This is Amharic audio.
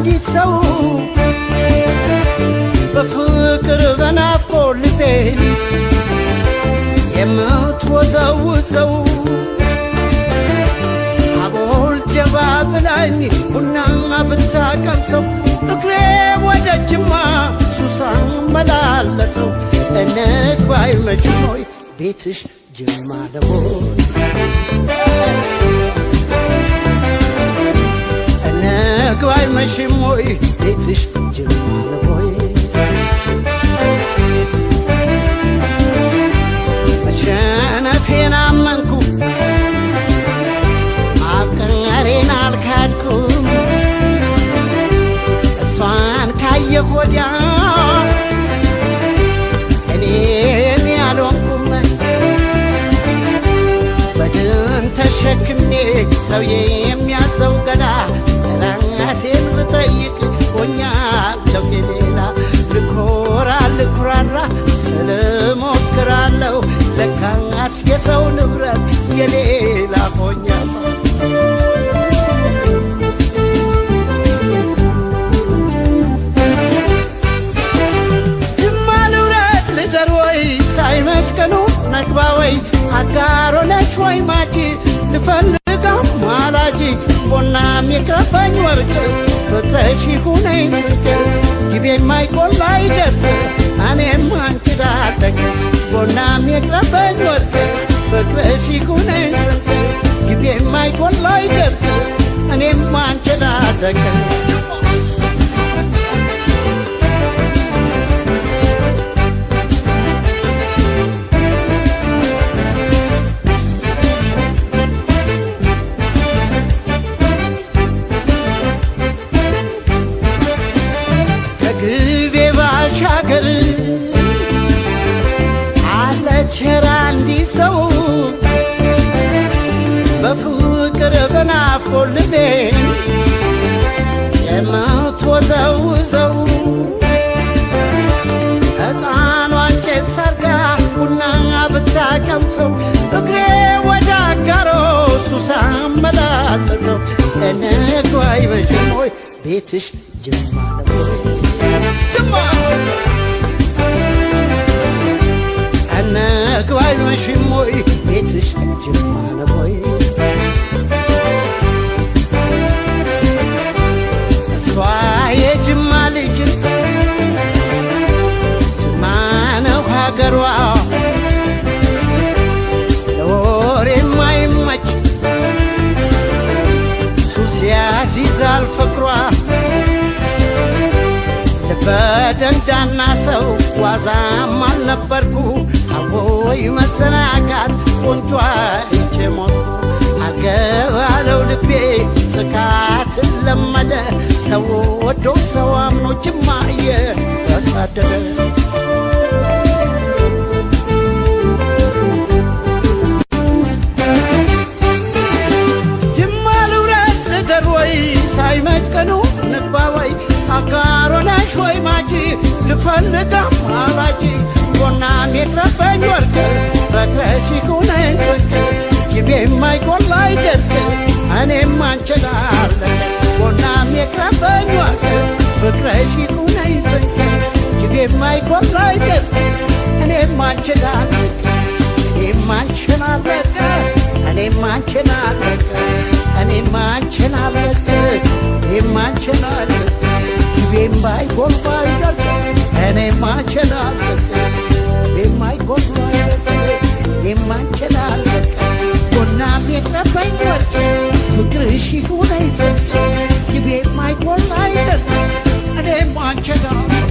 አንዲት ሰው በፍቅር በናፍቆት ልቤን የምትወዘውዘው አቦል ጀባ ብላኝ ቡና ብታቀምሰው እግሬ ወደ ጅማ ሱሳን መላለሰው እንግባ አይመችም ሆይ ቤትሽ ጅማ ነው እንግባ አይመችም ሆይ ቤትሽ ጅማ ነው መሸነፌን አመንኩ ማፍቀሬን አልካድኩም እሷን ካየሁ ወዲያ እኔን ያልሆንኩም በድን ተሸክሜ ሰውዬ የሚያዘው ገላ ራሴን ብጠይቅ ሆኛለሁ የሌላ ልኮራ ልኩራራ ስለሞክራለሁ ለካስ የሰው ንብረት የሌላ ሆኛለሁ ጅማ ልውረድ ልደር ወይ ሳይመሽ ቀኑ ነግባ ወይ አጋሮ ነች ወይ ማጂ ልፈልጋም ማላጂ ቦናም የከፋኝ ወርቅ ፍቅረሽ ይሁነኝ ስንቅ ጊቤ የማይቆላ አይደርቅ እኔም አንቺ ዳደግ ቦናም የከፋኝ ወርቅ ፍቅረሽ ይሁነኝ ስንቅ ጊቤ የማይቆላ አይደርቅ እኔም አንቺ ዳደግ ሻገር አለችራ እንዲህ ሰው በፍቅር በናፍቆት ልቤን የምትወዘውዘው ዕጣኗን ጭስ ሰርጋ ቡና ብታቀምሰው እግሬ ወደ አጋሮ ሱሳን መላለሰው እንግባ አይመችም ሆይ ቤትሽ ጅማ ነው ጅማ እንግባ አይመችም ሆይ ቤትሽ ጅማ ነው እሷ የጅማ ልጅ ጅማ ነው ሀገሯ ለወሬ የማይመች ሱስ ያሲዛል ፍቅሯ በደንዳና ሰው ዋዛም አልነበርኩ አቦይ መዘናጋት ቆንጆ አይቼ ሞትኩ አልገባለው ልቤ ጥቃትን ለመደ ሰው ወዶ ሰው አምኖ ጅማ እየተሳደደ ጅማ ልውረድ ልደር ወይ ሳይመቀኑ ንግባ ወይ አጋሮ ነሽ ወይ ማጂ ልፈልጋም አላጂ ቦናም የቅረበኝ ወርቅ ፍቅረሽ ይሁነኝ ስንቅ ጊቤ የማይቆላ አይደርቅ እኔም አንቺ ዳለሁ ቦናም የቅረበኝ ወርቅ ፍቅረሽ ይሁነኝ ስንቅ ጊቤ የማይቆላ አይደርቅ እኔም አንቺ ዳለሁ እኔም አንቺን አለቀ እኔም አንቺን አለቀ እኔም አንቺን አለቀ እኔም አንቺን አለቀ ጊቤም ባይቆላ አይደርቅ እኔም አንቺን አለቀ እኔም አይቆላ አይደርቅ እኔም አንቺን አለቀ ቦናም የቅረበኝ ወርቅ ፍቅርሽ ይሁነኝ ስንቅ ጊቤ የማይቆላ አይደርቅ እኔም አንቺን አለቀ